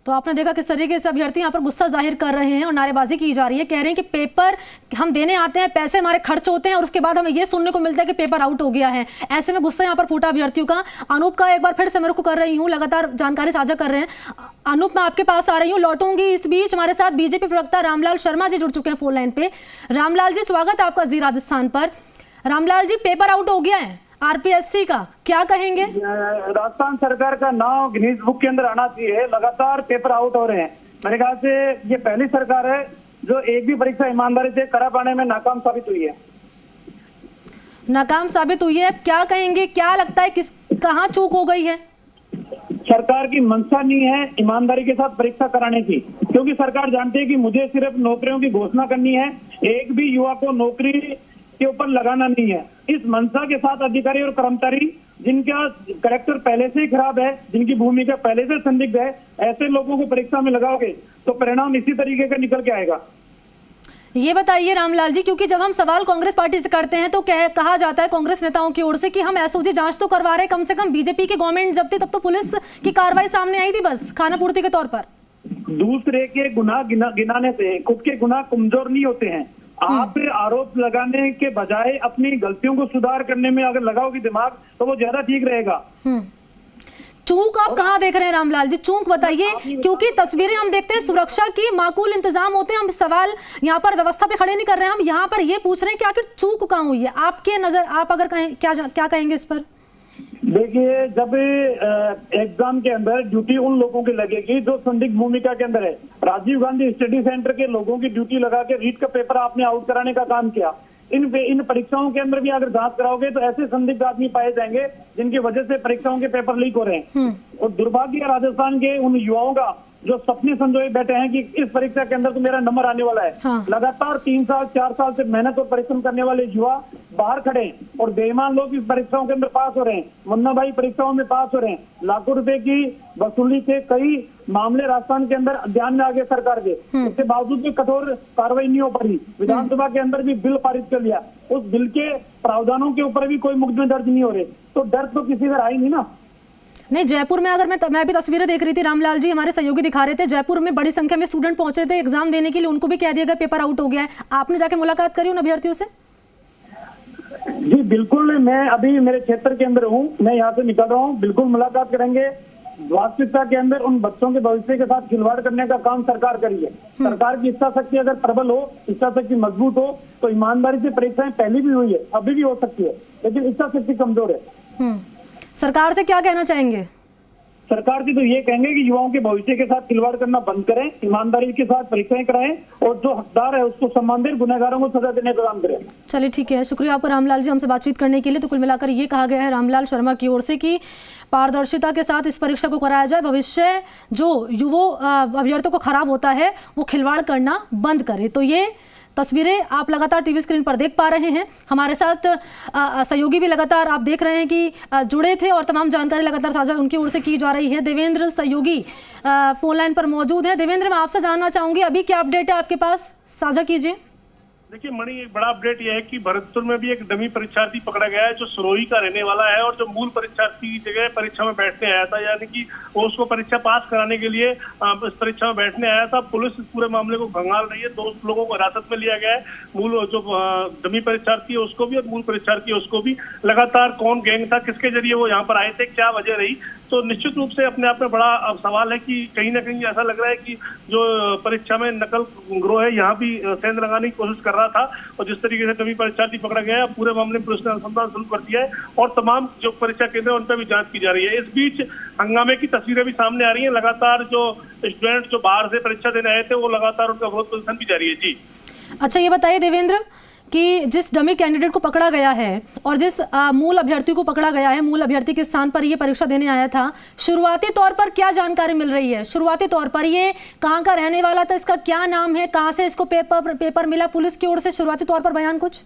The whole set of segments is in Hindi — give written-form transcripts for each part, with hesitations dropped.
तो आपने देखा किस तरीके से अभ्यर्थी यहाँ पर गुस्सा जाहिर कर रहे हैं और नारेबाजी की जा रही है। कह रहे हैं कि पेपर हम देने आते हैं, पैसे हमारे खर्च होते हैं और उसके बाद हमें ये सुनने को मिलता है कि पेपर आउट हो गया है। ऐसे में गुस्सा यहाँ पर फूटा अभ्यर्थियों का। अनूप का एक बार फिर से मैं रुख कर रही हूँ, लगातार जानकारी साझा कर रहे हैं। अनूप, मैं आपके पास आ रही हूँ, लौटूंगी। इस बीच हमारे साथ बीजेपी प्रवक्ता रामलाल शर्मा जी जुड़ चुके हैं फोन लाइन पे। रामलाल जी, स्वागत है आपका जी राजस्थान पर। रामलाल जी, पेपर आउट हो गया है आरपीएससी का, क्या कहेंगे? राजस्थान सरकार का नाम गिनीज बुक के अंदर आना चाहिए। लगातार पेपर आउट हो रहे हैं। मेरे ख्याल से ये पहली सरकार है जो एक भी परीक्षा ईमानदारी से करा पाने में नाकाम साबित हुई है। नाकाम साबित हुई है, क्या कहेंगे? क्या लगता है कहाँ चूक हो गई है? सरकार की मंशा नहीं है ईमानदारी के साथ परीक्षा कराने की, क्योंकि सरकार जानती है कि मुझे सिर्फ नौकरियों की घोषणा करनी है, एक भी युवा को नौकरी के ऊपर लगाना नहीं है। इस मंशा के साथ अधिकारी और कर्मचारी जिनका कैरेक्टर पहले से ही खराब है, जिनकी भूमिका पहले से संदिग्ध है, ऐसे लोगों को परीक्षा में लगाओगे तो परिणाम इसी तरीके का निकल के आएगा। ये बताइए रामलाल जी, क्योंकि जब हम सवाल कांग्रेस पार्टी से करते हैं तो कहा जाता है कांग्रेस नेताओं की ओर से कि हम एसओजी जांच तो करवा रहे हैं, कम से कम बीजेपी की गवर्नमेंट जब थी तब तो पुलिस की कार्रवाई सामने आई थी बस खाना पूर्ति के तौर पर। दूसरे के गुनाह गिनाने से खुद के गुनाह कमजोर नहीं होते हैं। आप आरोप लगाने के बजाय अपनी गलतियों को सुधार करने में अगर लगाओगे दिमाग तो वो ज्यादा ठीक रहेगा। चूक आप कहाँ देख रहे हैं रामलाल जी? चूक बताइए, क्योंकि तस्वीरें हम देखते हैं सुरक्षा की माकूल इंतजाम होते हैं। हम सवाल यहाँ पर व्यवस्था पे खड़े नहीं कर रहे हैं, हम यहाँ पर ये पूछ रहे हैं कि आखिर चूक कहाँ हुई है आपके नजर? आप अगर कहें क्या कहेंगे इस पर? देखिए, जब एग्जाम के अंदर ड्यूटी उन लोगों की लगेगी जो संदिग्ध भूमिका के अंदर है। राजीव गांधी स्टडी सेंटर के लोगों की ड्यूटी लगा के रीट का पेपर आपने आउट कराने का काम किया। इन परीक्षाओं के अंदर भी अगर जांच कराओगे तो ऐसे संदिग्ध आदमी पाए जाएंगे जिनकी वजह से परीक्षाओं के पेपर लीक हो रहे हैं। और दुर्भाग्य है राजस्थान के उन युवाओं का जो सपने संजोए बैठे हैं कि इस परीक्षा के अंदर तो मेरा नंबर आने वाला है। हाँ। लगातार 3 साल 4 साल से मेहनत और परिश्रम करने वाले युवा बाहर खड़े हैं और बेईमान लोग इस परीक्षाओं के अंदर पास हो रहे हैं। मुन्ना भाई परीक्षाओं में पास हो रहे हैं। लाखों रुपए की वसूली के कई मामले राजस्थान के अंदर ध्यान में आ गए सरकार के, इसके बावजूद भी कठोर कार्रवाई नहीं हो पाई। विधानसभा के अंदर भी बिल पारित कर लिया, उस बिल के प्रावधानों के ऊपर भी कोई मुकदमे दर्ज नहीं हो रहे, तो डर तो किसी का रहा ही नहीं ना। नहीं, जयपुर में अगर मैं भी तस्वीरें देख रही थी, रामलाल जी हमारे सहयोगी दिखा रहे थे, जयपुर में बड़ी संख्या में स्टूडेंट पहुंचे थे एग्जाम देने के लिए, उनको भी कह दिया गया पेपर आउट हो गया है। आपने जाके मुलाकात करी उन अभ्यर्थियों से? जी बिल्कुल, मैं अभी मेरे क्षेत्र के अंदर हूँ, मैं यहाँ से निकल रहा हूँ, बिल्कुल मुलाकात करेंगे। वास्तविकता के अंदर उन बच्चों के भविष्य के साथ खिलवाड़ करने का काम सरकार करी है। सरकार की इच्छा शक्ति अगर प्रबल हो, इच्छा शक्ति मजबूत हो तो ईमानदारी से परीक्षाएं पहले भी हुई है, अभी भी हो सकती है, लेकिन इच्छा शक्ति कमजोर है। सरकार से क्या कहना चाहेंगे? सरकार से तो ये कहेंगे कि युवाओं के भविष्य के साथ खिलवाड़ करना बंद करें, ईमानदारी के साथ परीक्षाएं कराएं और जो हकदार है उसको सम्मान दें, गुनहगारों को सजा देने का काम करें। चलिए ठीक है, शुक्रिया आपका रामलाल जी हमसे बातचीत करने के लिए। तो कुल मिलाकर ये कहा गया है रामलाल शर्मा की ओर से कि पारदर्शिता के साथ इस परीक्षा को कराया जाए, भविष्य जो अभ्यर्थियों को खराब होता है वो खिलवाड़ करना बंद करे। तो ये तस्वीरें आप लगातार टीवी स्क्रीन पर देख पा रहे हैं। हमारे साथ सहयोगी भी लगातार आप देख रहे हैं कि जुड़े थे और तमाम जानकारी लगातार साझा उनकी ओर से की जा रही है। देवेंद्र सहयोगी फोन लाइन पर मौजूद है। देवेंद्र, मैं आपसे जानना चाहूंगी अभी क्या अपडेट है आपके पास, साझा कीजिए। देखिए मणि, एक बड़ा अपडेट यह है कि भरतपुर में भी एक डमी परीक्षार्थी पकड़ा गया है जो सिरोही का रहने वाला है और जो मूल परीक्षार्थी की जगह परीक्षा में बैठने आया था, यानी कि वो उसको परीक्षा पास कराने के लिए इस परीक्षा में बैठने आया था। पुलिस इस पूरे मामले को खंगाल रही है। 2 लोगों को हिरासत में लिया गया है, मूल जो डमी परीक्षार्थी है उसको भी और मूल परीक्षार्थी है उसको भी। लगातार कौन गैंग था, किसके जरिए वो यहाँ पर आए थे, क्या वजह रही, तो निश्चित रूप से अपने आप में बड़ा सवाल है कि कहीं ना कहीं ऐसा लग रहा है कि जो परीक्षा में नकल गिरोह है यहाँ भी सेंध लगाने की कोशिश कर रहा था। और जिस तरीके से डमी परीक्षार्थी पकड़ा गया है, पूरे मामले में पुलिस ने अनुसंधान शुरू कर दिया है और तमाम जो परीक्षा केंद्र है उन पर भी जांच की जा रही है। इस बीच हंगामे की तस्वीरें भी सामने आ रही है। लगातार जो स्टूडेंट जो बाहर से परीक्षा देने आए थे वो लगातार उनका विरोध प्रदर्शन भी जारी है। जी अच्छा, ये बताइए देवेंद्र कि जिस डमी कैंडिडेट को पकड़ा गया है और जिस मूल अभ्यर्थी को पकड़ा गया है, मूल अभ्यर्थी के स्थान पर ये परीक्षा देने आया था, शुरुआती तौर पर क्या जानकारी मिल रही है? शुरुआती तौर पर ये कहाँ का रहने वाला था, इसका क्या नाम है, कहाँ से इसको पेपर मिला, पुलिस की ओर से शुरुआती तौर पर बयान कुछ?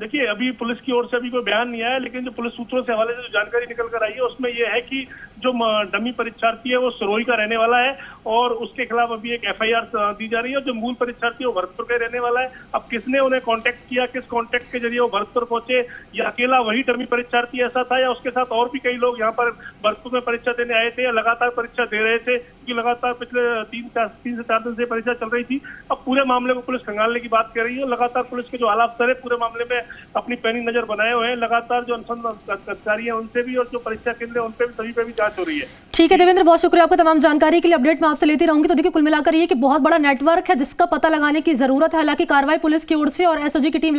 देखिए, अभी पुलिस की ओर से अभी कोई बयान नहीं आया, लेकिन जो पुलिस सूत्रों से हवाले से जो जानकारी निकल कर आई है उसमें यह है कि जो डमी परीक्षार्थी है वो सिरोही का रहने वाला है और उसके खिलाफ अभी एक FIR दी जा रही है। और जो मूल परीक्षार्थी है वो भरतपुर का रहने वाला है। अब किसने उन्हें कांटेक्ट किया, किस कांटेक्ट के जरिए वो भरतपुर पहुंचे, या अकेला वही डमी परीक्षार्थी ऐसा था या उसके साथ और भी कई लोग यहाँ पर भरतपुर में परीक्षा देने आए थे या लगातार परीक्षा दे रहे थे, क्योंकि लगातार पिछले 3 से 4 दिन से परीक्षा चल रही थी। अब पूरे मामले को पुलिस खंगालने की बात कर रही है। लगातार पुलिस के जो आला अफसर है पूरे मामले में अपनी पैनी नजर बनाए हुए हैं। लगातार जो अनुसंधान अधिकारी है उनसे भी और जो परीक्षा केंद्र है उनपे भी सभी पे भी जांच हो रही है। ठीक है देवेंद्र, बहुत शुक्रिया आपका तमाम जानकारी के लिए। अपडेट मैं आपसे लेती रहूंगी। तो देखिए, कुल मिलाकर ये कि बहुत बड़ा नेटवर्क है जिसका पता लगाने की जरूरत है। हालांकि कार्रवाई पुलिस की ओर से और SOG की टीम